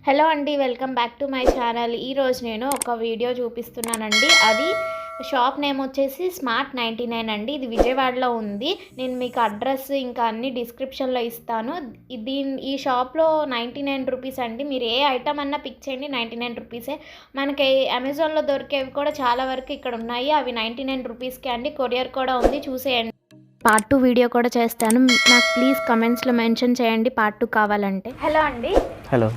Hello అండి, welcome back to my channel. ఈరోజు నేను ఒక వీడియో చూపిస్తున్నానండి. అది షాప్ నేమ్ వచ్చేసి స్మార్ట్ 99 అండి. ఇది విజయవాడలో ఉంది. నేను మీకు అడ్రస్ ఇంకా అన్ని డిస్క్రిప్షన్లో ఇస్తాను. ఈ షాప్లో 99 రూపీస్ అండి. మీరు ఏ ఐటమ్ అన్నా పిక్ చేయండి, 99 రూపీసే. మనకి అమెజాన్లో దొరికేవి కూడా చాలా వరకు ఇక్కడ ఉన్నాయి. అవి 99 రూపీస్కే అండి. కొరియర్ కూడా ఉంది, చూసేయండి. పార్ట్ 2 వీడియో కూడా చేస్తాను. నాకు ప్లీజ్ కమెంట్స్లో మెన్షన్ చేయండి పార్ట్ 2 కావాలంటే. హలో అండి. హలో.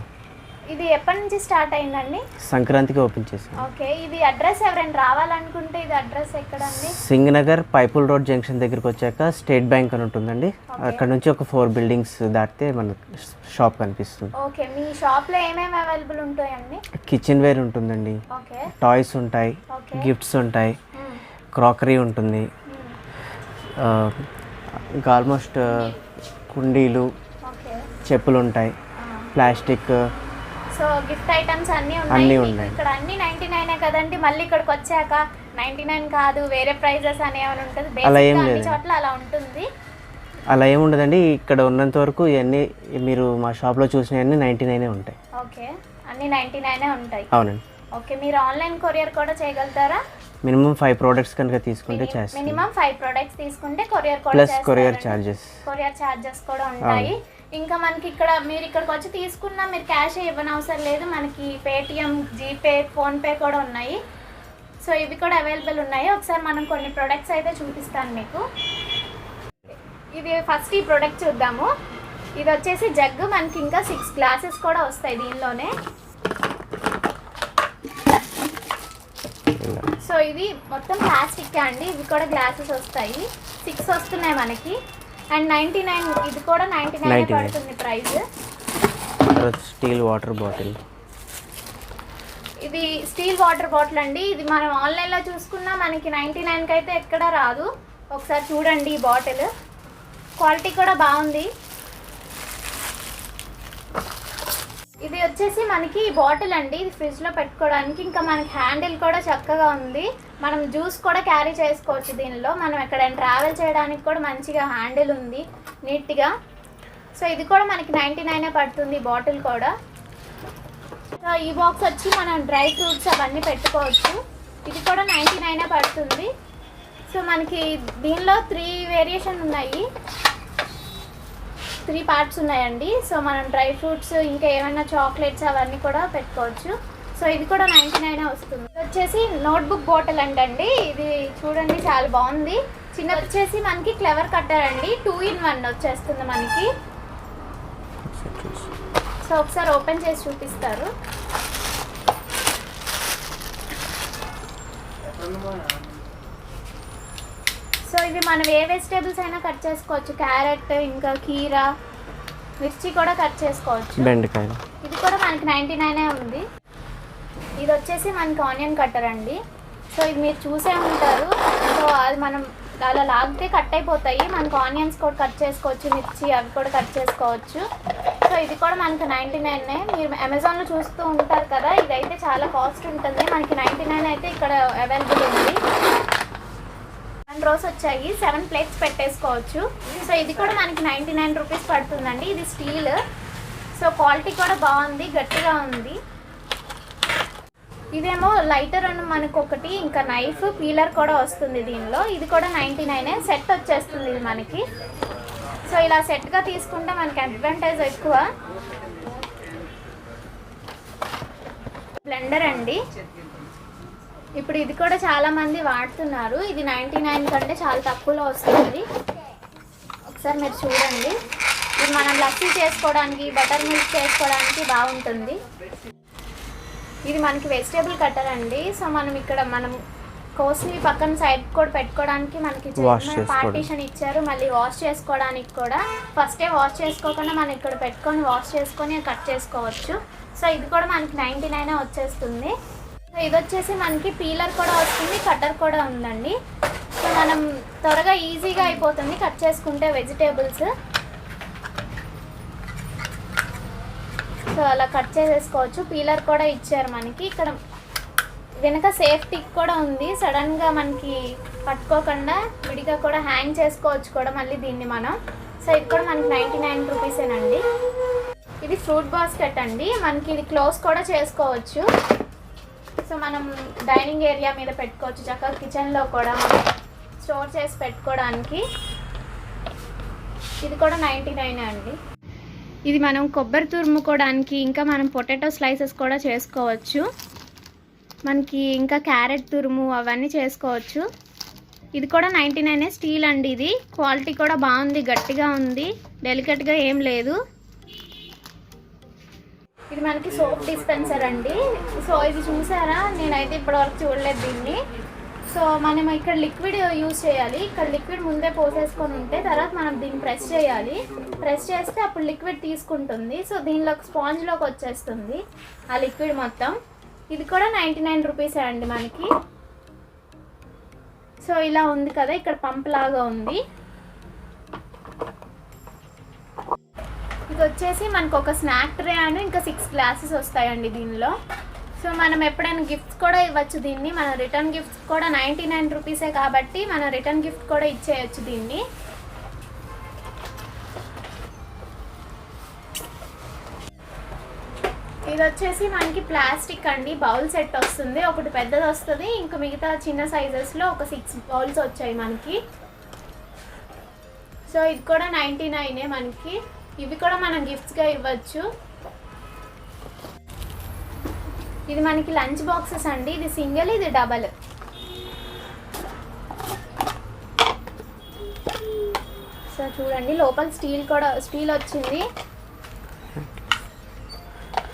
ఇది ఎప్పటి నుంచి స్టార్ట్ అయిందండి? సంక్రాంతికి ఓపెన్ చేసాం. ఓకే, ఇది అడ్రస్ ఎవరైనా రావాలనుకుంటే ఇది అడ్రస్ ఎక్కడండి? సింగనగర్ పైపుల్ రోడ్ జంక్షన్ దగ్గరికి వచ్చాక స్టేట్ బ్యాంక్ అని ఉంటుందండి. అక్కడ నుంచి ఒక 4 బిల్డింగ్స్ దాటితే మన షాప్ కనిపిస్తుంది. ఓకే, మీ షాప్లో ఏమేమి అవైలబుల్ ఉంటాయండి? కిచెన్ వేర్ ఉంటుందండి, ఓకే, టాయ్స్ ఉంటాయి, గిఫ్ట్స్ ఉంటాయి, క్రాకరీ ఉంటుంది, ఇంకా ఆల్మోస్ట్ కుండీలు, చెప్పులు ఉంటాయి, ప్లాస్టిక్. సో గిఫ్ట్ ఐటమ్స్ అన్నీ ఉన్నాయి. ఇక్కడ అన్ని 99 కదండి. మళ్ళీ ఇక్కడికి వచ్చాక 99 కాదు వేరే ప్రైజెస్ అని ఏమైనా ఉంటుంది? అన్ని చోట్ల అలా ఉంటుంది? అలా ఏమి ఉండదండి. ఇక్కడ ఉన్నంత వరకు ఇవన్నీ మీరు మా షాప్లో చూసినవన్నీ 99 ఉంటాయి. ఓకే, అన్ని 99 ఉంటాయి. అవునండి. ఓకే, మీరు ఆన్లైన్ కొరియర్ కూడా చేయగలుగుతారా? మినిమం 5 ప్రోడక్ట్స్ కనుక తీసుకుంటే చేస్తాం. మినిమం 5 ప్రొడక్ట్స్ తీసుకుంటే కొరియర్ కూడా ప్లస్ కొరియర్ చార్జెస్ కూడా ఉంటాయి. ఇంకా మనకి ఇక్కడ మీరు ఇక్కడికి వచ్చి తీసుకున్నా మీరు క్యాష్ ఇవ్వనవసరం లేదు. మనకి పేటిఎం, జీపే, ఫోన్పే కూడా ఉన్నాయి. సో ఇవి కూడా అవైలబుల్ ఉన్నాయి. ఒకసారి మనం కొన్ని ప్రొడక్ట్స్ అయితే చూపిస్తాను మీకు. ఇది ఫస్ట్ ఈ ప్రొడక్ట్ చూద్దాము. ఇది వచ్చేసి జగ్గు. మనకి ఇంకా 6 గ్లాసెస్ కూడా వస్తాయి దీనిలోనే. సో ఇది మొత్తం ప్లాస్టిక్ అండి. ఇవి కూడా గ్లాసెస్ వస్తాయి. 6 వస్తున్నాయి మనకి. అండ్ 99, ఇది కూడా 99 పడుతుంది ప్రైస్. Steel water bottle. ఇది స్టీల్ వాటర్ బాటిల్ అండి. ఇది మనం ఆన్లైన్లో చూసుకున్నా మనకి 99కి అయితే ఎక్కడ రాదు. ఒకసారి చూడండి, ఈ బాటిల్ క్వాలిటీ కూడా బాగుంది. ఇది వచ్చేసి మనకి బాటిల్ అండి. ఇది ఫ్రిడ్జ్లో పెట్టుకోవడానికి. ఇంకా మనకి హ్యాండిల్ కూడా చక్కగా ఉంది. మనం జ్యూస్ కూడా క్యారీ చేసుకోవచ్చు దీనిలో. మనం ఎక్కడైనా ట్రావెల్ చేయడానికి కూడా మంచిగా హ్యాండిల్ ఉంది నీట్గా. సో ఇది కూడా మనకి 99 పడుతుంది బాటిల్ కూడా. సో ఈ బాక్స్ వచ్చి మనం డ్రై ఫ్రూట్స్ అవన్నీ పెట్టుకోవచ్చు. ఇది కూడా 99 పడుతుంది. సో మనకి దీనిలో 3 వేరియేషన్ ఉన్నాయి, 3 పార్ట్స్ ఉన్నాయండి. సో మనం డ్రై ఫ్రూట్స్ ఇంకా ఏమైనా చాక్లెట్స్ అవన్నీ కూడా పెట్టుకోవచ్చు. సో ఇది కూడా 99 వస్తుంది. ఇది వచ్చేసి నోట్బుక్ బాటిల్ అండి. ఇది చూడండి చాలా బాగుంది. చిన్న వచ్చేసి మనకి క్లెవర్ కట్టర్ అండి. 2 in 1 వచ్చేస్తుంది మనకి. సో ఒకసారి ఓపెన్ చేసి చూపిస్తారు. సో ఇవి మనం ఏ వెజిటేబుల్స్ అయినా కట్ చేసుకోవచ్చు. క్యారెట్, ఇంకా కీరా, మిర్చి కూడా కట్ చేసుకోవచ్చు. బెండకాయ. ఇది కూడా మనకి 99 ఉంది. ఇది వచ్చేసి మనకి ఆనియన్ కట్టర్ అండి. సో ఇది మీరు చూసే ఉంటారు. సో అది మనం అలా లాగితే కట్ అయిపోతాయి. మనకు ఆనియన్స్ కూడా కట్ చేసుకోవచ్చు, మిర్చి అవి కూడా కట్ చేసుకోవచ్చు. సో ఇది కూడా మనకి 99. మీరు అమెజాన్లో చూస్తూ ఉంటారు కదా, ఇదైతే చాలా కాస్ట్ ఉంటుంది. మనకి 99 అయితే ఇక్కడ అవైలబుల్ ఉంది. 1 రోస్ వచ్చాయి, 7 ప్లేట్స్ పెట్టేసుకోవచ్చు. సో ఇది కూడా మనకి 99 రూపీస్ పడుతుందండి. ఇది స్టీల్. సో క్వాలిటీ కూడా బాగుంది, గట్టిగా ఉంది. ఇదేమో లైటర్ అని మనకు ఒకటి, ఇంకా నైఫ్, పీలర్ కూడా వస్తుంది దీనిలో. ఇది కూడా 99 సెట్ వచ్చేస్తుంది ఇది మనకి. సో ఇలా సెట్గా తీసుకుంటే మనకి అడ్వాంటేజ్ ఎక్కువ. బ్లెండర్ అండి. ఇప్పుడు ఇది కూడా చాలా మంది వాడుతున్నారు. ఇది 99 కంటే చాలా తక్కువలో వస్తుంది. ఒకసారి మీరు చూడండి. ఇది మనం లస్సీ చేసుకోవడానికి, బటర్ మిల్క్ చేసుకోవడానికి బాగుంటుంది. ఇది మనకి వెజిటేబుల్ కట్టర్ అండి. సో మనం ఇక్కడ మనం కోసిని పక్కన సైడ్ కూడా పెట్టుకోవడానికి మనకి పార్టీషన్ ఇచ్చారు. మళ్ళీ వాష్ చేసుకోవడానికి కూడా ఫస్టే వాష్ చేసుకోకుండా మనం ఇక్కడ పెట్టుకొని వాష్ చేసుకొని కట్ చేసుకోవచ్చు. సో ఇది కూడా మనకి 99 వచ్చేస్తుంది. సో ఇది వచ్చేసి మనకి పీలర్ కూడా వస్తుంది, కట్టర్ కూడా ఉందండి. సో మనం త్వరగా ఈజీగా అయిపోతుంది కట్ చేసుకుంటే వెజిటేబుల్స్. సో అలా కట్ చేసేసుకోవచ్చు. పీలర్ కూడా ఇచ్చారు మనకి. ఇక్కడ వెనక సేఫ్టీ కూడా ఉంది. సడన్గా మనకి పట్టుకోకుండా విడిగా కూడా హ్యాంగ్ చేసుకోవచ్చు కూడా మళ్ళీ దీన్ని మనం. సో ఇది కూడా మనకి 99 రూపీసేనండి. ఇది ఫ్రూట్ బాస్కెట్ అండి, మనకి ఇది క్లోజ్ కూడా చేసుకోవచ్చు. సో మనం డైనింగ్ ఏరియా మీద పెట్టుకోవచ్చు, చక్కగా కిచెన్లో కూడా స్టోర్ చేసి పెట్టుకోవడానికి. ఇది కూడా 99 అండి. ఇది మనం కొబ్బరి తురుముకోవడానికి, ఇంకా మనం పొటాటో స్లైసెస్ కూడా చేసుకోవచ్చు. మనకి ఇంకా క్యారెట్ తురుము అవన్నీ చేసుకోవచ్చు. ఇది కూడా 99 స్టీల్ అండి. ఇది క్వాలిటీ కూడా బాగుంది, గట్టిగా ఉంది, డెలికేట్గా ఏం లేదు. ఇది మనకి సోప్ డిస్పెన్సర్ అండి. సో ఇది చూసారా, నేనైతే ఇప్పటివరకు చూడలేదు దీన్ని. సో మనం ఇక్కడ లిక్విడ్ యూజ్ చేయాలి. ఇక్కడ లిక్విడ్ ముందే పోసేసుకొని ఉంటే తర్వాత మనం దీన్ని ప్రెస్ చేయాలి. ప్రెస్ చేస్తే అప్పుడు లిక్విడ్ తీసుకుంటుంది. సో దీనిలోకి స్పాంజ్లోకి వచ్చేస్తుంది ఆ లిక్విడ్ మొత్తం. ఇది కూడా 99 రూపీసే అండి మనకి. సో ఇలా ఉంది కదా, ఇక్కడ పంప్ లాగా ఉంది. ఇది వచ్చేసి మనకు ఒక స్నాక్ ట్రే అని ఇంకా 6 గ్లాసెస్ వస్తాయండి దీనిలో. సో మనం ఎప్పుడైనా గిఫ్ట్స్ కూడా ఇవ్వచ్చు దీన్ని. మన రిటర్న్ గిఫ్ట్స్ కూడా 99 రూపీసే కాబట్టి మన రిటర్న్ గిఫ్ట్ కూడా ఇచ్చేయచ్చు దీన్ని. ఇది వచ్చేసి మనకి ప్లాస్టిక్ అండి, బౌల్ సెట్ వస్తుంది. ఒకటి పెద్దది వస్తుంది, ఇంకా మిగతా చిన్న సైజెస్లో ఒక 6 బౌల్స్ వచ్చాయి మనకి. సో ఇది కూడా 99 మనకి. ఇవి కూడా మనం గిఫ్ట్స్గా ఇవ్వచ్చు. ఇది మనకి లంచ్ బాక్సెస్ అండి. ఇది సింగిల్, ఇది డబల్. సో చూడండి, లోపల స్టీల్ వచ్చింది.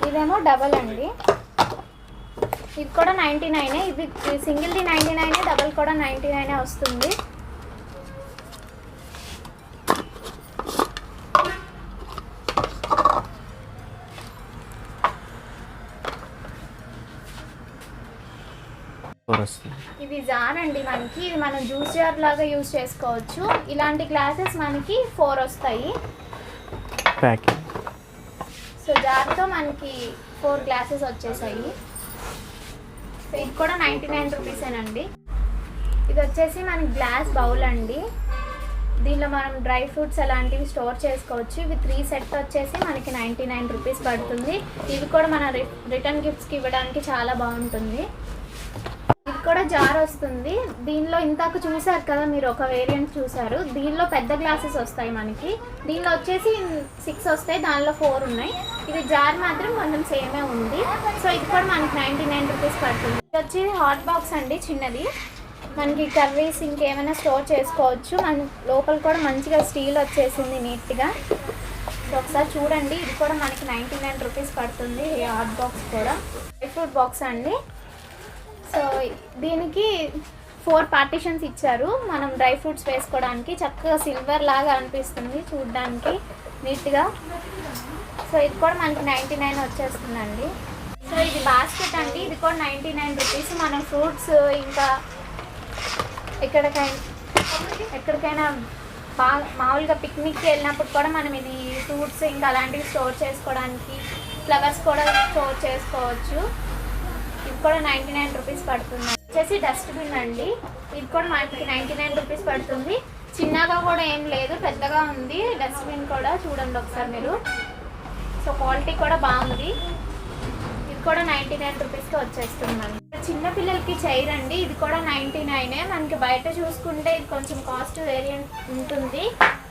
ఇదేమో డబల్ అండి. ఇది కూడా 99. ఇది సింగిల్ది 99, డబల్ కూడా 99 వస్తుంది. ఇది జార్ అండి మనకి. ఇది మనం జ్యూస్ జార్ లాగా యూజ్ చేసుకోవచ్చు. ఇలాంటి గ్లాసెస్ మనకి 4 వస్తాయి ప్యాకింగ్. సో జార్తో మనకి 4 గ్లాసెస్ వచ్చేసాయి. సో ఇది కూడా 99 రూపీసేనండి. ఇది వచ్చేసి మనకి గ్లాస్ బౌల్ అండి. దీనిలో మనం డ్రై ఫ్రూట్స్ అలాంటివి స్టోర్ చేసుకోవచ్చు. ఇవి 3 సెట్ వచ్చేసి మనకి 99 రూపీస్ పడుతుంది. ఇవి కూడా మన రిటర్న్ గిఫ్ట్స్కి ఇవ్వడానికి చాలా బాగుంటుంది. ఇది కూడా జార్ వస్తుంది. దీనిలో ఇందాక చూసారు కదా మీరు, ఒక వేరియంట్ చూసారు. దీనిలో పెద్ద గ్లాసెస్ వస్తాయి మనకి. దీనిలో వచ్చేసి 6 వస్తాయి, దానిలో 4 ఉన్నాయి. ఇది జార్ మాత్రం కొంచెం సేమే ఉంది. సో ఇది కూడా మనకి 99 రూపీస్ పడుతుంది. ఇది వచ్చి హాట్ బాక్స్ అండి, చిన్నది. మనకి కర్రీస్ ఇంకేమైనా స్టోర్ చేసుకోవచ్చు. మన లోపల కూడా మంచిగా స్టీల్ వచ్చేసింది నీట్గా. సో ఒకసారి చూడండి, ఇది కూడా మనకి 99 రూపీస్ పడుతుంది. ఈ హాట్ బాక్స్ కూడా డ్రై ఫ్రూట్ బాక్స్ అండి. సో దీనికి 4 పార్టీషన్స్ ఇచ్చారు మనం డ్రై ఫ్రూట్స్ వేసుకోవడానికి. చక్కగా సిల్వర్ లాగా అనిపిస్తుంది చూడడానికి నీట్గా. సో ఇది కూడా మనకి 99 వచ్చేస్తుందండి. సో ఇది బాస్కెట్ అండి. ఇది కూడా 99 రూపీస్. మనం ఫ్రూట్స్ ఇంకా ఎక్కడికైనా మామూలుగా పిక్నిక్కి వెళ్ళినప్పుడు కూడా మనం ఇది ఫ్రూట్స్ ఇంకా అలాంటివి స్టోర్ చేసుకోవడానికి, ఫ్లవర్స్ కూడా స్టోర్ చేసుకోవచ్చు. ఇది కూడా 99 రూపీస్ పడుతుంది. వచ్చేసి డస్ట్బిన్ అండి. ఇది కూడా మనకి 99 రూపీస్ పడుతుంది. చిన్నగా కూడా ఏం లేదు, పెద్దగా ఉంది డస్ట్బిన్ కూడా. చూడండి ఒకసారి మీరు. సో క్వాలిటీ కూడా బాగుంది. ఇది కూడా 99 రూపీస్కి వచ్చేస్తుందండి. చిన్న పిల్లలకి చైర్ అండి. ఇది కూడా 99. మనకి బయట చూసుకుంటే ఇది కొంచెం కాస్ట్ వేరియంట్ ఉంటుంది.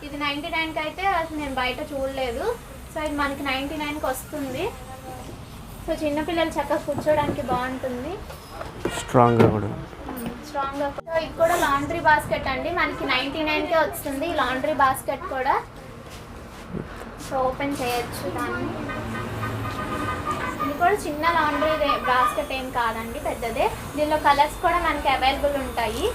ఇది 99కి అయితే అసలు నేను బయట చూడలేదు. సో ఇది మనకి 99కి వస్తుంది. సో చిన్నపిల్లలు చక్కగా కూర్చోడానికి బాగుంటుంది, స్ట్రాంగ్గా కూడా. సో ఇది కూడా లాండ్రీ బాస్కెట్ అండి. మనకి 99కే వస్తుంది ఈ లాండ్రీ బాస్కెట్ కూడా. సో ఓపెన్ చేయొచ్చు దాన్ని. ఇది కూడా చిన్న లాండ్రీ బాస్కెట్ ఏం కాదండి, పెద్దదే. దీనిలో కలర్స్ కూడా మనకి అవైలబుల్ ఉంటాయి.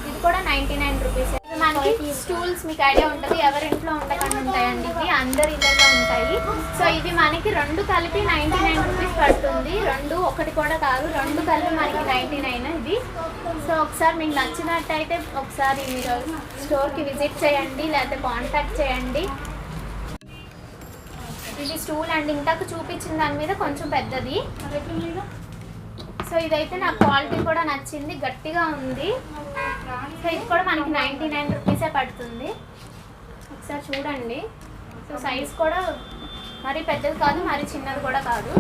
ఇది కూడా 99 రూపీస్. మనకి స్టూల్స్ మీకు ఐడియా ఉంటుంది, ఎవరింట్లో ఉండకుండా ఉంటాయండి. ఇవి అందరి ఇళ్ళలో ఉంటాయి. సో ఇది మనకి 2 కలిపి 99 రూపీస్ పడుతుంది. 2 ఒకటి కూడా కాదు, 2 కలిపి మనకి 99 ఇది. సో ఒకసారి మీకు నచ్చినట్టయితే ఒకసారి మీరు స్టోర్కి విజిట్ చేయండి, లేకపోతే కాంటాక్ట్ చేయండి. ఇది స్టూల్ అండి, ఇంతకు చూపించిన దాని మీద కొంచెం పెద్దది. సో ఇదైతే నాకు క్వాలిటీ కూడా నచ్చింది, గట్టిగా ఉంది. సో ఇది కూడా మనకి 99 రూపీసే పడుతుంది. ఒకసారి చూడండి. సో సైజ్ కూడా మరి పెద్దది కాదు, మరి చిన్నది కూడా కాదు.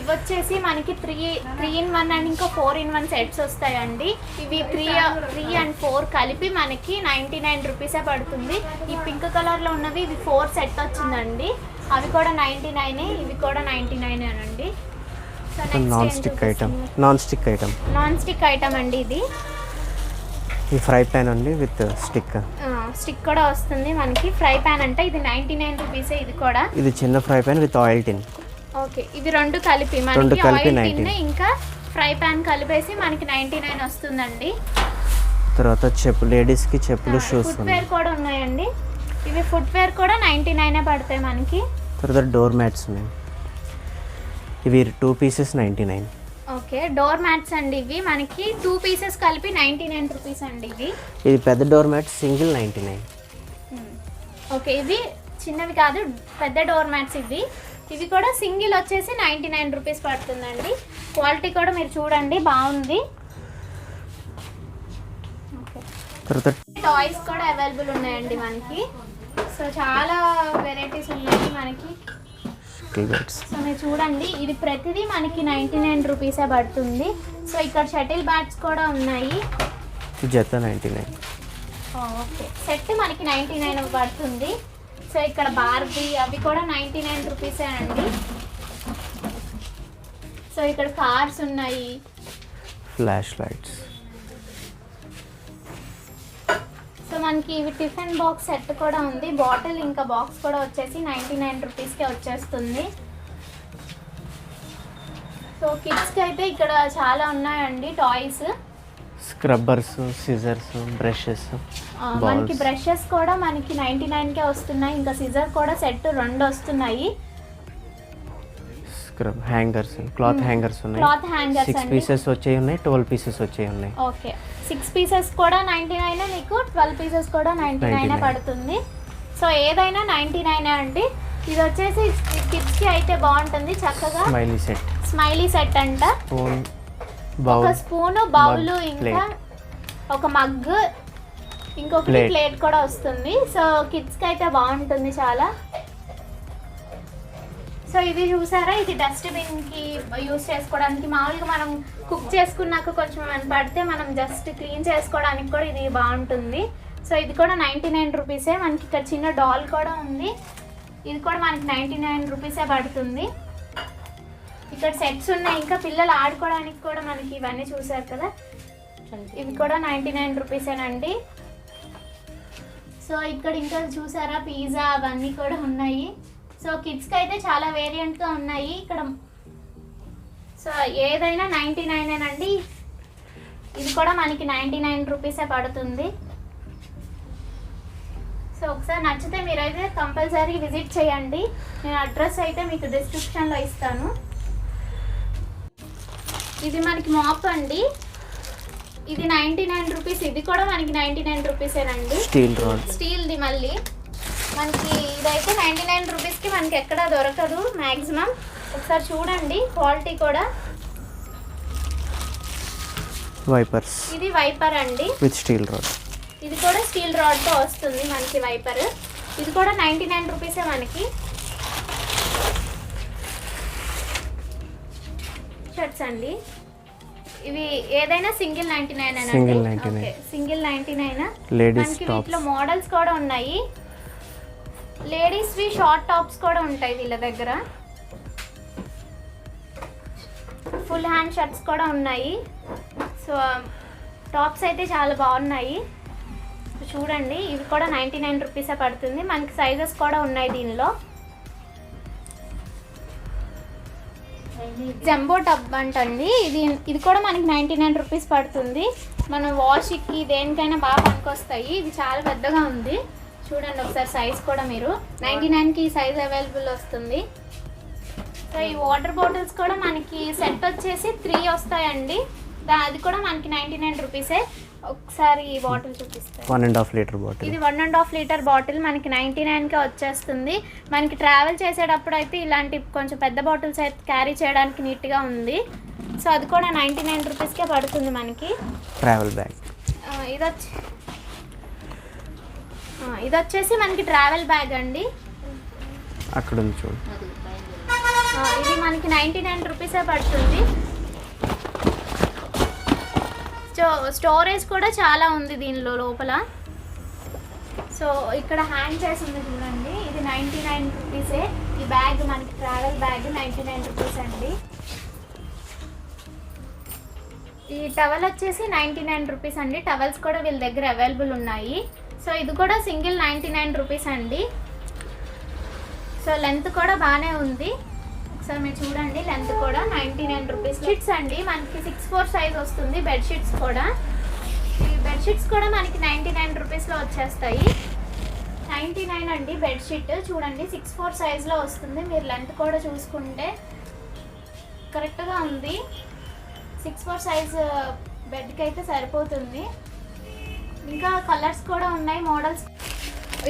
ఇవి వచ్చేసి మనకి 3-in-1 అండ్ ఇంకా 4-in-1 సెట్స్ వస్తాయండి. ఇవి 3 and 4 కలిపి మనకి 99 రూపీసే పడుతుంది. ఈ పింక్ కలర్లో ఉన్నవి ఇది 4 సెట్ వచ్చిందండి. అవి కూడా 99, ఇవి కూడా 99 అండి. సో నాన్ స్టిక్ ఐటమ్ అండి ఇది. ఈ ఫ్రై ప్యాన్ అండి విత్ స్టిక్ కూడా వస్తుంది మనకి. ఫ్రై ప్యాన్ అంటే ఇది 99 రూపీసే. ఇది కూడా ఇది చిన్న fry pan with oil tin. Okay, ఇవి రెండు కలిపి మనకి ఆయిల్ టిన్ ఇంకా ఫ్రై ప్యాన్ కలిపేసి మనకి 99 వస్తుందండి. తర్వాత లేడీస్కి చెప్పులు, షూస్, ఫుట్వేర్ కూడా ఉన్నాయండి. ఇవి ఫుట్వేర్ కూడా 99 పడతాయి మనకి. తర్వాత డోర్ మ్యాట్స్ ఉన్నాయి. ఇవి 2 పీసెస్ 99. ఓకే, డోర్ మ్యాట్స్ అండి. ఇవి మనకి 2 పీసెస్ కలిపి 99 రూపీస్ అండి. ఇది పెద్ద డోర్ మ్యాట్ సింగిల్ 99. ఓకే, ఇవి చిన్నవి కాదు, పెద్ద డోర్ మ్యాట్స్ ఇవి. ఇవి కూడా సింగిల్ వచ్చేసి 99 రూపీస్ పడుతుందండి. క్వాలిటీ కూడా మీరు చూడండి, బాగుంది. తర్వాత టాయ్స్ కూడా అవైలబుల్ ఉన్నాయండి మనకి. సో చాలా వెరైటీస్ ఉన్నాయి మనకి. సో మీరు చూడండి, ఇది ప్రతిదీ మనకి 99 రూపీసే పడుతుంది. సో ఇక్కడ షటిల్ బ్యాట్స్ కూడా ఉన్నాయి. జత 99. ఓకే, సెట్ మనకి 99 పడుతుంది. సో ఇక్కడ బార్బీ అవి కూడా 99 రూపీసే అండి. సో ఇక్కడ కార్స్ ఉన్నాయి, ఫ్లాష్ లైట్స్. సో మనకి ఇవి టిఫిన్ బాక్స్ సెట్ కూడా ఉంది. బాటిల్ ఇంకా బాక్స్ కూడా వచ్చేసి 99 రూపీస్కే వచ్చేస్తుంది. సో కిడ్స్కి అయితే ఇక్కడ చాలా ఉన్నాయండి టాయ్స్. Scrubbers, scissors, brushes. మనకి బ్రషెస్ కూడా మనకి 99కే వస్తున్నాయి. ఇంకా సిజర్ కూడా సెట్ 2 వస్తున్నాయి. స్క్రబ్ హ్యాంగర్స్, క్లాత్ హ్యాంగర్స్ ఉన్నాయి. 6 పీసెస్ వచ్చే ఉన్నాయి, 12 పీసెస్ వచ్చే ఉన్నాయి. ఓకే, 6 పీసెస్ కూడా 99, మీకు 12 పీసెస్ కూడా 99 పడుతుంది. సో ఏదైనా 99 అండి. ఇది వచ్చేసి కిడ్స్కి అయితే బాగుంటుంది చక్కగా. స్మైలీ సెట్ అంట. ఒక స్పూను, బౌల్, ఇంకా ఒక మగ్, ఇంకొకటి ప్లేట్ కూడా వస్తుంది. సో కిడ్స్కి అయితే బాగుంటుంది చాలా. సో ఇది చూసారా, ఇది డస్ట్బిన్కి యూస్ చేసుకోవడానికి. మామూలుగా మనం కుక్ చేసుకున్నాక కొంచెం పడితే మనం జస్ట్ క్లీన్ చేసుకోవడానికి కూడా ఇది బాగుంటుంది. సో ఇది కూడా 99 రూపీసే. మనకి ఇక్కడ చిన్న డాల్ కూడా ఉంది. ఇది కూడా మనకి 99 రూపీసే పడుతుంది. ఇక్కడ సెట్స్ ఉన్నాయి, ఇంకా పిల్లలు ఆడుకోవడానికి కూడా మనకి ఇవన్నీ చూసారు కదా, ఇవి కూడా 99 రూపీసేనండి. సో ఇక్కడ ఇంకా చూసారా, పిజ్జా అవన్నీ కూడా ఉన్నాయి. సో కిడ్స్కి అయితే చాలా వేరియంట్గా ఉన్నాయి ఇక్కడ. సో ఏదైనా 99 అండి. ఇది కూడా మనకి 99 రూపీసే పడుతుంది. సో ఒకసారి నచ్చితే మీరైతే కంపల్సరీ విజిట్ చేయండి. నేను అడ్రస్ అయితే మీకు డిస్క్రిప్షన్లో ఇస్తాను. ఇది మనకి మాప్ అండి. ఇది 99 రూపీస్. ఇది కూడా మనకి 99 రూపీసేనండి. స్టీల్ది మళ్ళీ మనకి ఇదైతే 99 రూపీస్కి మనకి ఎక్కడ దొరకదు మ్యాక్సిమం. ఒకసారి చూడండి క్వాలిటీ కూడా. వైపర్స్, ఇది వైపర్ అండి విత్ స్టీల్ రాడ్. ఇది కూడా స్టీల్ రాడ్తో వస్తుంది మనకి వైపర్. ఇది కూడా 99 రూపీసే మనకి. షర్ట్స్ అండి, ఇవి ఏదైనా సింగిల్ 99 అండి. సింగిల్ 99. మనకి వీటిలో మోడల్స్ కూడా ఉన్నాయి. లేడీస్వి షార్ట్ టాప్స్ కూడా ఉంటాయి వీళ్ళ దగ్గర. ఫుల్ హ్యాండ్ షర్ట్స్ కూడా ఉన్నాయి. సో టాప్స్ అయితే చాలా బాగున్నాయి. చూడండి, ఇవి కూడా 99 రూపీసే పడుతుంది. మనకి సైజెస్ కూడా ఉన్నాయి దీనిలో. జంబో టబ్ అంటండి. ఇది కూడా మనకి 99 రూపీస్ పడుతుంది. మనం వాష్కి దేనికైనా బాగా పనికొస్తాయి. ఇది చాలా పెద్దగా ఉంది. చూడండి ఒకసారి సైజ్ కూడా మీరు. 99కి ఈ సైజ్ అవైలబుల్ వస్తుంది. సో ఈ వాటర్ బాటిల్స్ కూడా మనకి సెట్ వచ్చేసి 3 వస్తాయండి. అది కూడా మనకి 99 రూపీసే. ఒకసారి ఈ బాటిల్ చూపిస్తాను. 1.5 లీటర్ బాటిల్. ఇది 1.5 లీటర్ బాటిల్ మనకి 99కే వచ్చేస్తుంది. మనకి ట్రావెల్ చేసేటప్పుడు అయితే ఇలాంటి కొంచెం పెద్ద బాటిల్స్ అయితే క్యారీ చేయడానికి నీట్గా ఉంది. సో అది కూడా 99 రూపీస్కే పడుతుంది మనకి. Travel bag. ఇది వచ్చేసి మనకి ట్రావెల్ బ్యాగ్ అండి. అక్కడ ఉంది చూడు. ఇది మనకి 99 రూపీసే పడుతుంది. స్టోరేజ్ కూడా చాలా ఉంది దీనిలో లోపల. సో ఇక్కడ హ్యాంగ్ చేసి ఉంది చూడండి, ఇది 99 రూపీసే. ఈ బ్యాగ్ మనకి ట్రావెల్ బ్యాగ్ 99 రూపీస్ అండి. ఈ టవల్ వచ్చేసి 99 రూపీస్ అండి. టవల్స్ కూడా వీళ్ళ దగ్గర అవైలబుల్ ఉన్నాయి. సో ఇది కూడా సింగిల్ 99 రూపీస్ అండి. సో లెంత్ కూడా బాగానే ఉంది, ఒకసారి మీరు చూడండి. లెంత్ కూడా 99 రూపీస్. షీట్స్ అండి మనకి 6'4" సైజ్ వస్తుంది. బెడ్షీట్స్ కూడా, ఈ బెడ్షీట్స్ కూడా మనకి 99 రూపీస్లో వచ్చేస్తాయి. 99 అండి బెడ్షీట్. చూడండి 6'4" సైజ్లో వస్తుంది. మీరు లెంత్ కూడా చూసుకుంటే కరెక్ట్గా ఉంది. 6'4" సైజ్ బెడ్కి అయితే సరిపోతుంది. ఇంకా కలర్స్ కూడా ఉన్నాయి, మోడల్స్.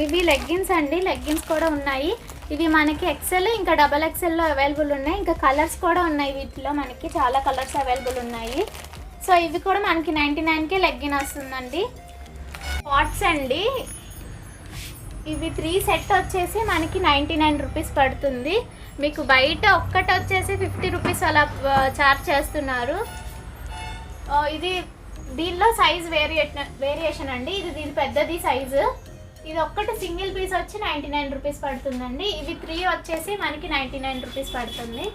ఇవి లెగ్గిన్స్ అండి, లెగ్గిన్స్ కూడా ఉన్నాయి. ఇవి మనకి ఎక్సెల్ ఇంకా XXLలో అవైలబుల్ ఉన్నాయి. ఇంకా కలర్స్ కూడా ఉన్నాయి, వీటిలో మనకి చాలా కలర్స్ అవైలబుల్ ఉన్నాయి. సో ఇవి కూడా మనకి 99కే లెగ్గిన్ వస్తుందండి. పాట్స్ అండి, ఇవి 3 సెట్ వచ్చేసి మనకి 99 రూపీస్ పడుతుంది. మీకు బయట ఒక్కటి వచ్చేసి 50 రూపీస్ అలా చార్జ్ చేస్తున్నారు. ఇది దీనిలో సైజ్ వేరియేషన్ అండి. ఇది దీని పెద్దది సైజు. ఇది ఒక్కటి సింగిల్ పీస్ వచ్చి 99 రూపీస్ పడుతుందండి. ఇవి 3 వచ్చేసి మనకి 99 రూపీస్ పడుతుంది.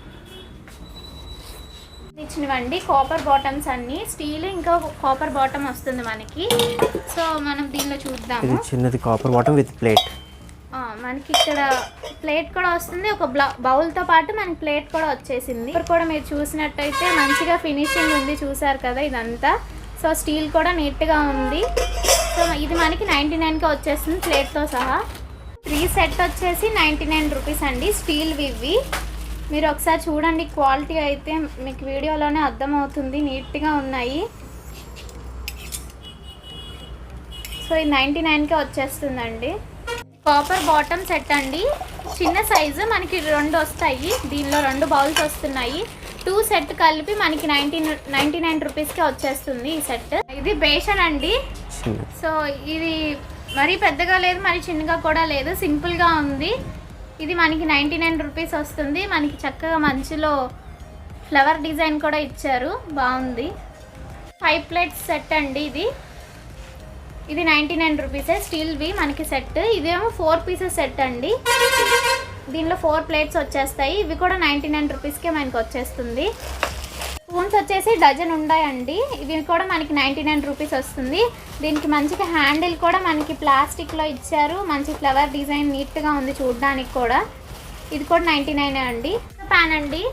ఇచ్చినవండి కాపర్ బాటమ్స్ అన్ని, స్టీల్ ఇంకా కాపర్ బాటమ్ వస్తుంది మనకి. సో మనం దీనిలో చూద్దాము. ఇది చిన్నది కాపర్ బాటమ్ విత్ ప్లేట్. మనకి ఇక్కడ ప్లేట్ కూడా వస్తుంది, ఒక బౌల్తో పాటు మనకి ప్లేట్ కూడా వచ్చేసింది. ఇక్కడ కూడా మీరు చూసినట్టయితే మంచిగా ఫినిషింగ్ ఉంది, చూసారు కదా ఇదంతా. సో స్టీల్ కూడా నీట్గా ఉంది. సో ఇది మనకి 99కే వచ్చేస్తుంది ప్లేట్తో సహా. 3 సెట్ వచ్చేసి 99 రూపీస్ అండి. స్టీల్ ఇవి మీరు ఒకసారి చూడండి, క్వాలిటీ అయితే మీకు వీడియోలోనే అర్థమవుతుంది, నీట్గా ఉన్నాయి. సో ఇది 99కే వచ్చేస్తుందండి. కాపర్ బాటమ్ సెట్ అండి, చిన్న సైజు మనకి 2 వస్తాయి. దీనిలో 2 బౌల్స్ వస్తున్నాయి. 2 సెట్ కలిపి మనకి 99 రూపీస్కే వచ్చేస్తుంది ఈ సెట్. ఇది బేషన్ అండి. సో ఇది మరీ పెద్దగా లేదు, మరీ చిన్నగా కూడా లేదు, సింపుల్గా ఉంది. ఇది మనకి 99 రూపీస్ వస్తుంది. మనకి చక్కగా మంచిలో ఫ్లవర్ డిజైన్ కూడా ఇచ్చారు, బాగుంది. 5 ప్లేట్స్ సెట్ అండి ఇది 99 రూపీసే. స్టీల్వి మనకి సెట్. ఇదేమో 4 పీసెస్ సెట్ అండి. దీనిలో 4 ప్లేట్స్ వచ్చేస్తాయి. ఇవి కూడా 99 రూపీస్కే మనకి వచ్చేస్తుంది. స్పూన్స్ వచ్చేసి డజన్ ఉన్నాయండి. ఇవి కూడా మనకి 99 రూపీస్ వస్తుంది. దీనికి మంచిగా హ్యాండిల్ కూడా మనకి ప్లాస్టిక్లో ఇచ్చారు, మంచి ఫ్లవర్ డిజైన్ నీట్గా ఉంది చూడడానికి కూడా. ఇది కూడా 99 అండి. ప్యాన్ అండి,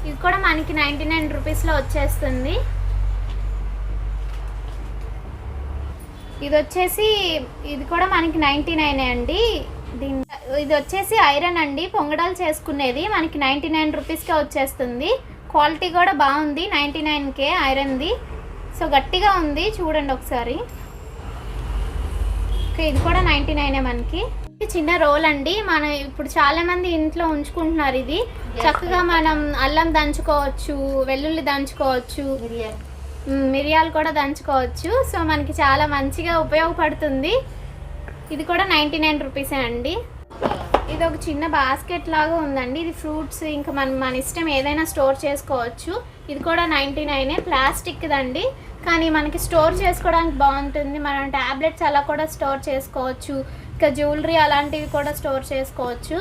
ఇది కూడా మనకి 99 రూపీస్లో వచ్చేస్తుంది. ఇది కూడా మనకి 99 అండి. ఇది వచ్చేసి ఐరన్ అండి, పొంగడాలు చేసుకునేది. మనకి 99 రూపీస్కే వచ్చేస్తుంది. క్వాలిటీ కూడా బాగుంది, 99కే ఐరన్ది. సో గట్టిగా ఉంది, చూడండి ఒకసారి. ఓకే, ఇది కూడా 99 మనకి. చిన్న రోల్ అండి, మనం ఇప్పుడు చాలా మంది ఇంట్లో ఉంచుకుంటున్నారు. ఇది చక్కగా మనం అల్లం దంచుకోవచ్చు, వెల్లుల్లి దంచుకోవచ్చు, మిరియాలు కూడా దంచుకోవచ్చు. సో మనకి చాలా మంచిగా ఉపయోగపడుతుంది. ఇది కూడా 99 రూపీసే అండి. ఇది ఒక చిన్న బాస్కెట్ లాగా ఉందండి. ఇది ఫ్రూట్స్ ఇంకా మన ఇష్టం ఏదైనా స్టోర్ చేసుకోవచ్చు. ఇది కూడా 99. ప్లాస్టిక్ దండి, కానీ మనకి స్టోర్ చేసుకోవడానికి బాగుంటుంది. మనం ట్యాబ్లెట్స్ అలా కూడా స్టోర్ చేసుకోవచ్చు, ఇంకా జ్యువెలరీ అలాంటివి కూడా స్టోర్ చేసుకోవచ్చు.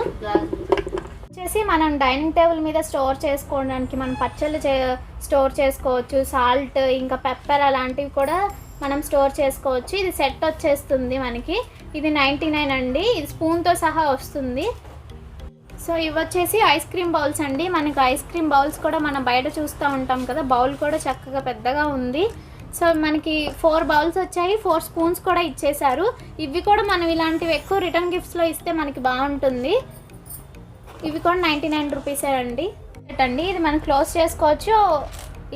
వచ్చేసి మనం డైనింగ్ టేబుల్ మీద స్టోర్ చేసుకోవడానికి మనం పచ్చళ్ళు స్టోర్ చేసుకోవచ్చు. సాల్ట్ ఇంకా పెప్పర్ అలాంటివి కూడా మనం స్టోర్ చేసుకోవచ్చు. ఇది సెట్ వచ్చేస్తుంది మనకి. ఇది 99 అండి. ఇది స్పూన్తో సహా వస్తుంది. సో ఇవి వచ్చేసి ఐస్ క్రీమ్ బౌల్స్ అండి. మనకి ఐస్ క్రీమ్ బౌల్స్ కూడా మనం బయట చూస్తూ ఉంటాం కదా, బౌల్ కూడా చక్కగా పెద్దగా ఉంది. సో మనకి 4 బౌల్స్ వచ్చాయి, 4 స్పూన్స్ కూడా ఇచ్చేసారు. ఇవి కూడా మనం ఇలాంటివి ఎక్కువ రిటర్న్ గిఫ్ట్స్లో ఇస్తే మనకి బాగుంటుంది. ఇవి కూడా 99 రూపీసే అండి. ఇది మనం క్లోజ్ చేసుకోవచ్చు,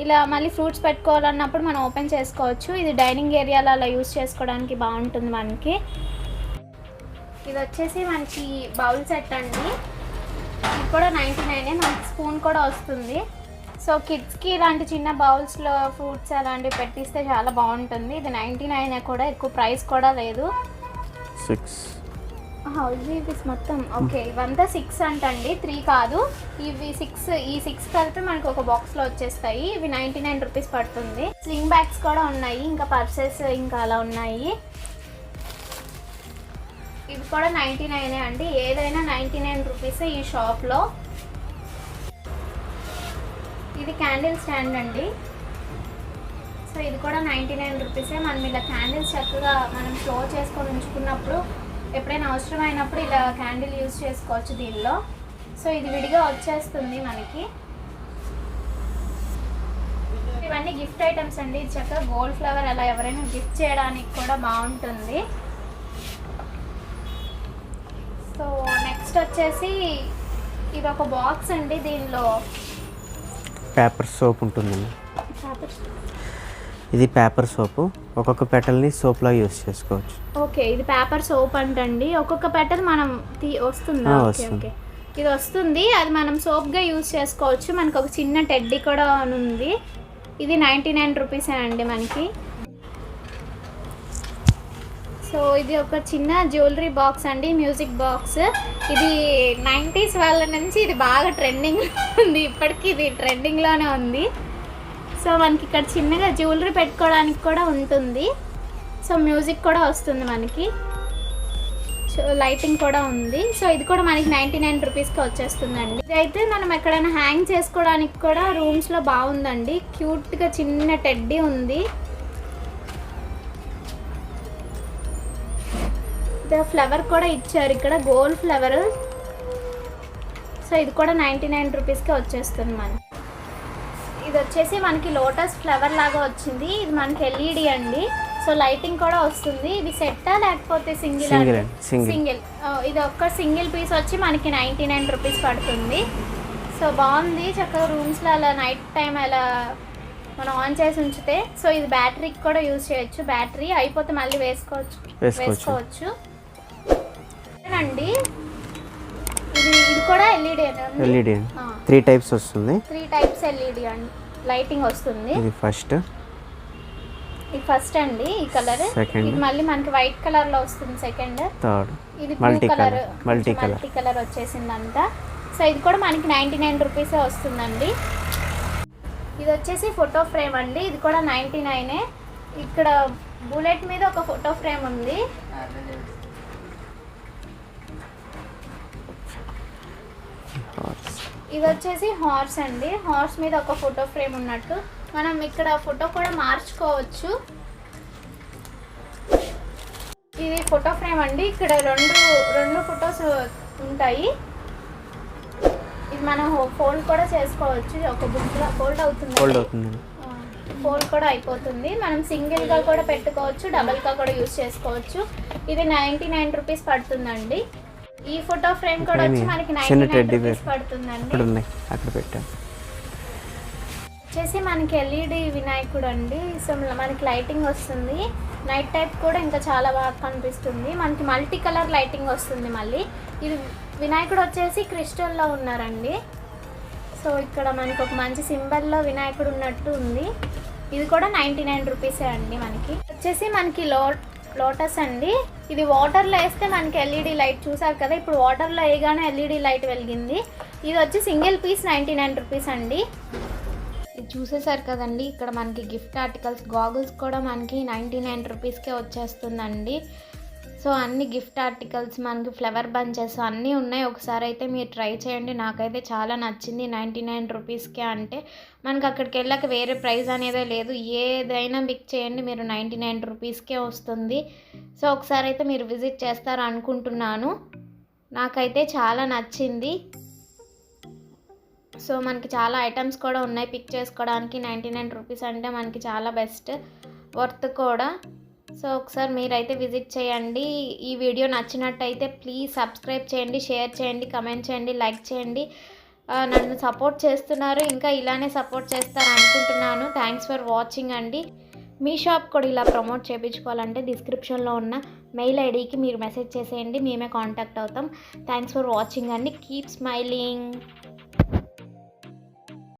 ఇలా మళ్ళీ ఫ్రూట్స్ పెట్టుకోవాలన్నప్పుడు మనం ఓపెన్ చేసుకోవచ్చు. ఇది డైనింగ్ ఏరియాలో అలా యూజ్ చేసుకోవడానికి బాగుంటుంది మనకి. ఇది వచ్చేసి మనకి బౌల్ సెట్ అండి. ఇది కూడా 99. మనకి స్పూన్ కూడా వస్తుంది. సో కిడ్స్కి ఇలాంటి చిన్న బౌల్స్లో ఫ్రూట్స్ అలాంటివి పెట్టిస్తే చాలా బాగుంటుంది. ఇది 99 కూడా, ఎక్కువ ప్రైస్ కూడా లేదు. ఇవి మొత్తం ఓకే, ఇవంతా 6 అంటండి, 3 కాదు. ఇవి 6, ఈ 6 కలిపి మనకు ఒక బాక్స్లో వచ్చేస్తాయి. ఇవి 99 రూపీస్ పడుతుంది. స్లింగ్ బ్యాగ్స్ కూడా ఉన్నాయి, ఇంకా పర్సెస్ ఇంకా అలా ఉన్నాయి. ఇవి కూడా 99 అండి, ఏదైనా 99 రూపీస్ ఈ షాప్లో. ఇది క్యాండిల్ స్టాండ్ అండి. సో ఇది కూడా 99 రూపీసే. మనం ఇలా క్యాండిల్స్ చక్కగా మనం స్టో చేసుకొని ఉంచుకున్నప్పుడు, ఎప్పుడైనా అవసరమైనప్పుడు ఇలా క్యాండిల్ యూజ్ చేసుకోవచ్చు దీనిలో. సో ఇది విడిగా వచ్చేస్తుంది మనకి. ఇవన్నీ గిఫ్ట్ ఐటమ్స్ అండి. ఇది చక్కగా గోల్డ్ ఫ్లవర్ అలా ఎవరైనా గిఫ్ట్ చేయడానికి కూడా బాగుంటుంది. సో నెక్స్ట్ వచ్చేసి ఇది ఒక బాక్స్ అండి. దీనిలో పేపర్ సోప్ ఉంటుందండి. ఇది పేపర్ సోపు, ఒక్కొక్క పెటల్ని సోప్లా యూస్ చేసుకోవచ్చు. ఓకే, ఇది పేపర్ సోప్ అంటండి. ఒక్కొక్క పెటల్ మనం వస్తుందా? ఓకే ఓకే, ఇది వస్తుంది. అది మనం సోప్గా యూజ్ చేసుకోవచ్చు. మనకు ఒక చిన్న టెడ్డీ కూడా ఉంది. ఇది 99 రూపీసే అండి మనకి. సో ఇది ఒక చిన్న జ్యువెలరీ బాక్స్ అండి, మ్యూజిక్ బాక్స్. ఇది 90s వాళ్ళ నుంచి ఇది బాగా ట్రెండింగ్ ఉంది, ఇప్పటికీ ఇది ట్రెండింగ్లోనే ఉంది. సో మనకి ఇక్కడ చిన్నగా జ్యువెలరీ పెట్టుకోవడానికి కూడా ఉంటుంది. సో మ్యూజిక్ కూడా వస్తుంది మనకి, లైటింగ్ కూడా ఉంది. సో ఇది కూడా మనకి 99 రూపీస్కి వచ్చేస్తుందండి. ఇదైతే మనం ఎక్కడైనా హ్యాంగ్ చేసుకోవడానికి కూడా రూమ్స్లో బాగుందండి. క్యూట్గా చిన్న టెడ్డీ ఉంది. ఫ్లవర్ కూడా ఇచ్చారు ఇక్కడ, గోల్డ్ ఫ్లవర్. సో ఇది కూడా 99 రూపీస్కి వచ్చేస్తుంది మనకి. ఇది వచ్చేసి మనకి లోటస్ ఫ్లవర్ లాగా వచ్చింది. ఇది మనకి ఎల్ఈడి అండి. సో లైటింగ్ కూడా వస్తుంది. ఇది సెట్టా లేకపోతే సింగిల్? సింగిల్. ఇది ఒక్క సింగిల్ పీస్ వచ్చి మనకి 99 రూపీస్ పడుతుంది. సో బాగుంది, చక్కగా రూమ్స్లో అలా నైట్ టైం అలా మనం ఆన్ చేసి ఉంచితే. సో ఇది బ్యాటరీకి కూడా యూజ్ చేయొచ్చు. బ్యాటరీ అయిపోతే మళ్ళీ వేసుకోవచ్చు అండి. ఇది కూడా ఎల్ఈడి ఎల్ఈడి 3 టైప్స్ వస్తుంది. 3 టైప్స్ ఎల్ఈడి అండి, లైటింగ్ వస్తుంది. ఇది ఫస్ట్ అండి, ఈ కలర్. ఇది మళ్ళీ మనకి వైట్ కలర్ లో వస్తుంది. సెకండ్, థర్డ్, ఇది మల్టీ కలర్ వచ్చేసింది అంతా. సో ఇది కూడా మనకి 99 రూపీసే వస్తుందండి. ఇది వచ్చేసి ఫోటో ఫ్రేమ్ అండి. ఇది కూడా 99. ఇక్కడ బుల్లెట్ మీద ఒక ఫోటో ఫ్రేమ్ ఉంది. ఇది వచ్చేసి హార్స్ అండి. హార్స్ మీద ఒక ఫోటో ఫ్రేమ్ ఉన్నట్టు మనం ఇక్కడ ఫోటో కూడా మార్చుకోవచ్చు. ఇది ఫోటో ఫ్రేమ్ అండి. ఇక్కడ రెండు ఫొటోస్ ఉంటాయి. ఇది మనం ఫోల్డ్ కూడా చేసుకోవచ్చు. ఒక బుక్లో ఫోల్డ్ అవుతుంది, ఫోల్డ్ కూడా అయిపోతుంది. మనం సింగిల్గా కూడా పెట్టుకోవచ్చు, డబల్గా కూడా యూజ్ చేసుకోవచ్చు. ఇది 99 రూపీస్ పడుతుందండి. ఈ ఫోటో ఫ్రేమ్ కూడా వచ్చి మనకి 99 రూపీస్ పడుతుందండి. అక్కడ పెట్టాను. వచ్చేసి మనకి ఎల్ఈడి వినాయకుడు అండి. సో మనకి లైటింగ్ వస్తుంది. నైట్ టైప్ కూడా ఇంకా చాలా బాగా కనిపిస్తుంది. మనకి మల్టీ కలర్ లైటింగ్ వస్తుంది. మళ్ళీ ఇది వినాయకుడు వచ్చేసి క్రిస్టల్లో ఉన్నారండి. సో ఇక్కడ మనకి ఒక మంచి సింబల్లో వినాయకుడు ఉన్నట్టు ఉంది. ఇది కూడా 99 రూపీసే అండి. మనకి వచ్చేసి మనకి లోటస్ అండి. ఇది వాటర్లో వేస్తే మనకి ఎల్ఈడి లైట్ చూసారు కదా, ఇప్పుడు వాటర్లో వేయగానే ఎల్ఈడి లైట్ వెలిగింది. ఇది వచ్చి సింగిల్ పీస్ 99 రూపీస్ అండి. ఇది చూసేసారు కదండి, ఇక్కడ మనకి గిఫ్ట్ ఆర్టికల్స్, గాగుల్స్ కూడా మనకి 99 రూపీస్కే వచ్చేస్తుందండి. సో అన్ని గిఫ్ట్ ఆర్టికల్స్, మనకి ఫ్లవర్ బంచెస్ అన్నీ ఉన్నాయి. ఒకసారి అయితే మీరు ట్రై చేయండి. నాకైతే చాలా నచ్చింది. 99 రూపీస్కే అంటే మనకి అక్కడికి వెళ్ళాక వేరే ప్రైస్ అనేదే లేదు. ఏదైనా పిక్ చేయండి, మీరు 99 రూపీస్కే వస్తుంది. సో ఒకసారి అయితే మీరు విజిట్ చేస్తారు అనుకుంటున్నాను. నాకైతే చాలా నచ్చింది. సో మనకి చాలా ఐటమ్స్ కూడా ఉన్నాయి పిక్ చేసుకోవడానికి. 99 రూపీస్ అంటే మనకి చాలా బెస్ట్, వర్త్ కూడా. సో ఒకసారి మీరైతే విజిట్ చేయండి. ఈ వీడియో నచ్చినట్టయితే ప్లీజ్ సబ్స్క్రైబ్ చేయండి, షేర్ చేయండి, కమెంట్ చేయండి, లైక్ చేయండి. నన్ను సపోర్ట్ చేస్తున్నారు, ఇంకా ఇలానే సపోర్ట్ చేస్తారు అనుకుంటున్నాను. థ్యాంక్స్ ఫర్ వాచింగ్ అండి. మీ షాప్ కూడా ఇలా ప్రమోట్ చేయించుకోవాలంటే డిస్క్రిప్షన్లో ఉన్న మెయిల్ ఐడికి మీరు మెసేజ్ చేసేయండి, మేమే కాంటాక్ట్ అవుతాం. థ్యాంక్స్ ఫర్ వాచింగ్ అండి. Keep smiling.